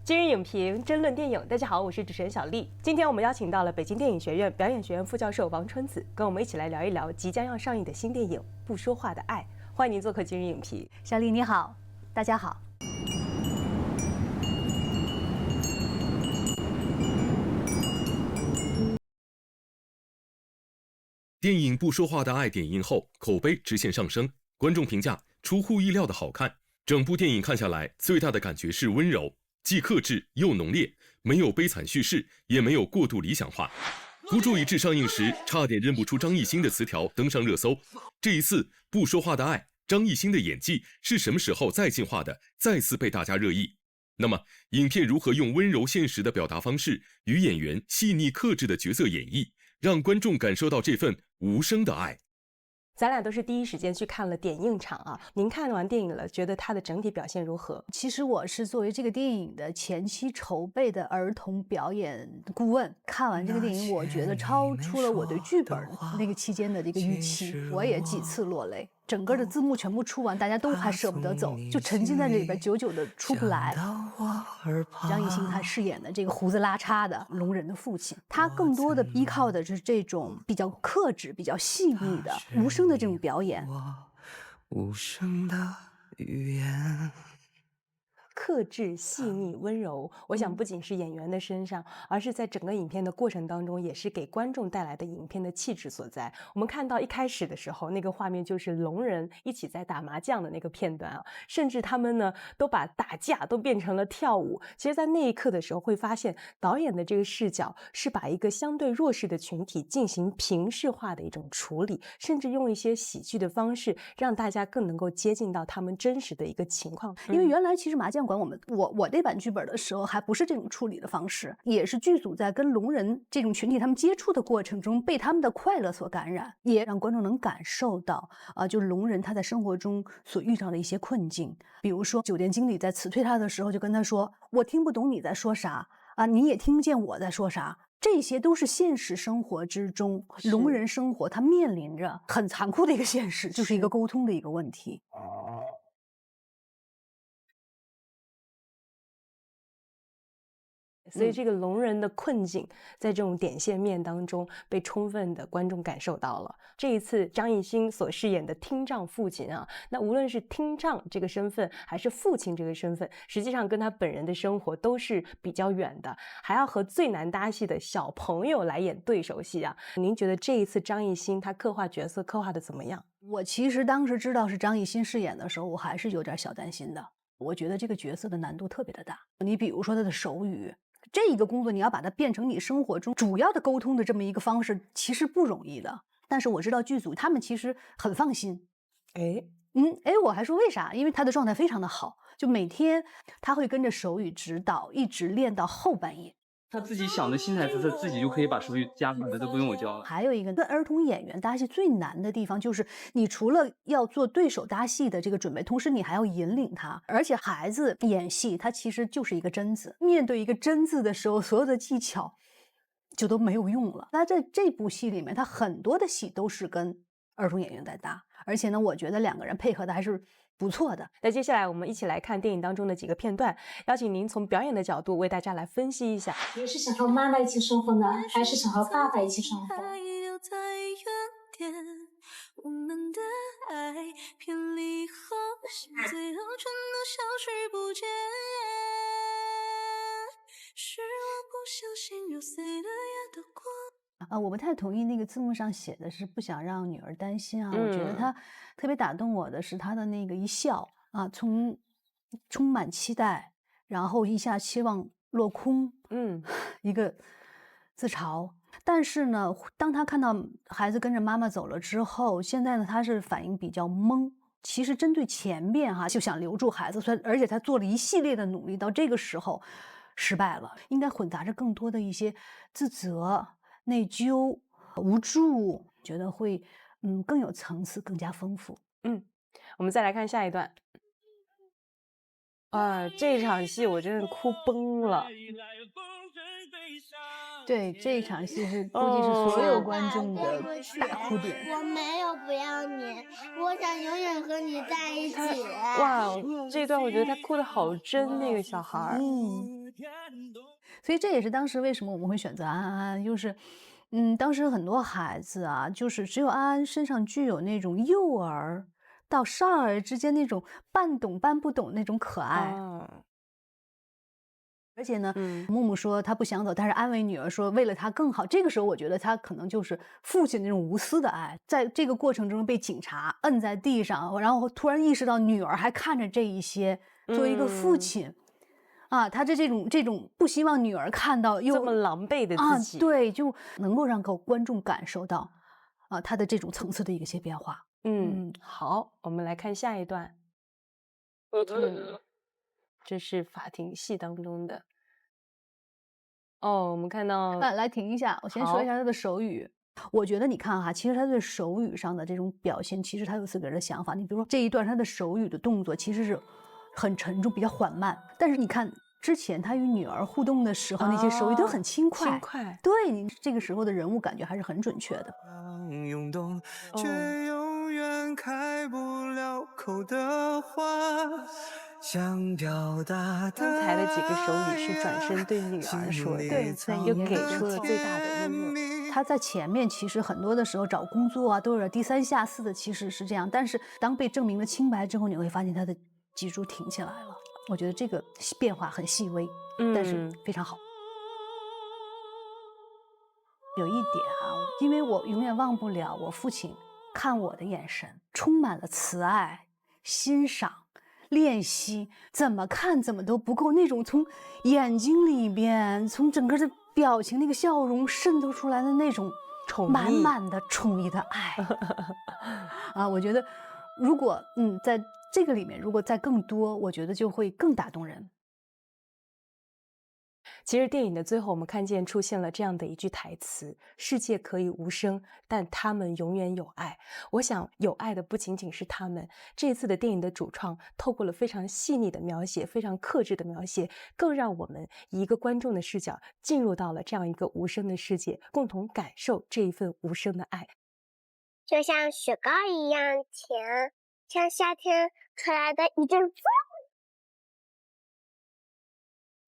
今日影评争论电影，大家好，我是主持人小丽。今天我们邀请到了北京电影学院表演学院副教授王春子，跟我们一起来聊一聊即将要上映的新电影《不说话的爱》。欢迎您做客今日影评。小丽你好，大家好。电影《不说话的爱》点映后，口碑直线上升，观众评价出乎意料的好看。整部电影看下来，最大的感觉是温柔，既克制又浓烈，没有悲惨叙事，也没有过度理想化。孤注一掷上映时，差点认不出张艺兴的词条登上热搜。这一次，《不说话的爱》，张艺兴的演技是什么时候再进化的，再次被大家热议。那么，影片如何用温柔现实的表达方式与演员细腻克制的角色演绎，让观众感受到这份无声的爱？咱俩都是第一时间去看了点映场啊，您看完电影了，觉得它的整体表现如何？其实我是作为这个电影的前期筹备的儿童表演顾问，看完这个电影，我觉得超出了我对剧本那个期间的这个预期，我也几次落泪。整个的字幕全部出完，大家都还舍不得走，就沉浸在这里边，久久的出不来。张艺兴他饰演的这个胡子拉碴的聋人的父亲，他更多的依靠的是这种比较克制、比较细腻的无声的这种表演。无声的语言。克制、细腻、温柔，我想不仅是演员的身上，而是在整个影片的过程当中，也是给观众带来的影片的气质所在。我们看到一开始的时候，那个画面就是聋人一起在打麻将的那个片段啊，甚至他们呢都把打架都变成了跳舞。其实，在那一刻的时候，会发现导演的这个视角是把一个相对弱势的群体进行平视化的一种处理，甚至用一些喜剧的方式，让大家更能够接近到他们真实的一个情况。因为原来其实麻将馆我这版剧本的时候还不是这种处理的方式，也是剧组在跟聋人这种群体他们接触的过程中，被他们的快乐所感染，也让观众能感受到就是聋人他在生活中所遇到的一些困境。比如说酒店经理在辞退他的时候，就跟他说：“我听不懂你在说啥啊，你也听不见我在说啥。”这些都是现实生活之中聋人生活他面临着很残酷的一个现实，就是一个沟通的一个问题。所以这个聋人的困境在这种点线面当中被充分的观众感受到了。这一次张艺兴所饰演的听障父亲啊，那无论是听障这个身份还是父亲这个身份，实际上跟他本人的生活都是比较远的，还要和最难搭戏的小朋友来演对手戏啊。您觉得这一次张艺兴他刻画角色刻画的怎么样？我其实当时知道是张艺兴饰演的时候，我还是有点小担心的。我觉得这个角色的难度特别的大，你比如说他的手语，这一个工作你要把它变成你生活中主要的沟通的这么一个方式，其实不容易的。但是我知道剧组他们其实很放心。我还说为啥？因为他的状态非常的好，就每天他会跟着手语指导，一直练到后半夜。他自己想的新台词，他自己就可以把手语加上来，都不用我教了。还有一个跟儿童演员搭戏最难的地方，就是你除了要做对手搭戏的这个准备，同时你还要引领他。而且孩子演戏，他其实就是一个真字，面对一个真字的时候，所有的技巧就都没有用了。他在这部戏里面，他很多的戏都是跟儿童演员在搭，而且呢，我觉得两个人配合的还是不错的。那接下来我们一起来看电影当中的几个片段，邀请您从表演的角度为大家来分析一下。你是想和妈妈一起生活呢，还是想和爸爸一起生活？我们的爱偏离后，最后全都消失不见。是我不小心揉碎了眼的光。我不太同意那个字幕上写的是不想让女儿担心啊。我觉得他特别打动我的是他的那个一笑啊，从充满期待，然后一下期望落空，一个自嘲。但是呢，当他看到孩子跟着妈妈走了之后，现在呢他是反应比较懵。其实针对前面就想留住孩子，而且他做了一系列的努力，到这个时候失败了，应该混杂着更多的一些自责、内疚、无助，觉得会更有层次，更加丰富。我们再来看下一段。这场戏我真是哭崩了。对，这场戏是估计是所有观众的大哭点。我没有不要你，我想永远和你在一起。哇，这段我觉得他哭得好真，那个小孩。所以这也是当时为什么我们会选择安安，就是，当时很多孩子啊，就是只有安安身上具有那种幼儿到少儿之间那种半懂半不懂那种可爱。哦，而且呢，嗯木木说他不想走，但是安慰女儿说为了她更好。这个时候，我觉得他可能就是父亲那种无私的爱，在这个过程中被警察摁在地上，然后突然意识到女儿还看着这一些，作为一个父亲，他的这种不希望女儿看到又这么狼狈的自己，对，就能够让观众感受到他的这种层次的一些变化。好，我们来看下一段。这是法庭戏当中的。哦，我们看到，来停一下，我先说一下他的手语。我觉得你看哈，其实他对手语上的这种表现，其实他有自个儿的想法。你比如说这一段，他的手语的动作其实是很沉重、比较缓慢，但是你看之前他与女儿互动的时候，那些手语都很轻快。轻快。对，你这个时候的人物感觉还是很准确的。涌动，却永远开不了口的话，想表达的刚才的几个手语是转身对女儿说的，对，又给出了最大的温热。他在前面其实很多的时候找工作啊，都有点低三下四的，其实是这样。但是当被证明了清白之后，你会发现他的脊柱挺起来了。我觉得这个变化很细微，但是非常好。有一点啊，因为我永远忘不了我父亲看我的眼神，充满了慈爱、欣赏、练习，怎么看怎么都不够，那种从眼睛里边，从整个的表情那个笑容渗透出来的那种满满的宠溺的爱我觉得如果在这个里面如果再更多，我觉得就会更打动人。其实电影的最后，我们看见出现了这样的一句台词：世界可以无声，但他们永远有爱。我想有爱的不仅仅是他们。这一次的电影的主创透过了非常细腻的描写，非常克制的描写，更让我们以一个观众的视角进入到了这样一个无声的世界，共同感受这一份无声的爱。就像雪糕一样甜，像夏天吹来的一阵风。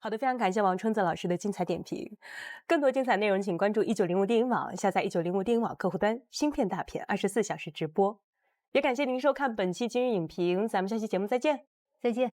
好的，非常感谢王春泽老师的精彩点评。更多精彩内容，请关注1905电影网，下载1905电影网客户端，新片大片24小时直播。也感谢您收看本期今日影评，咱们下期节目再见。再见。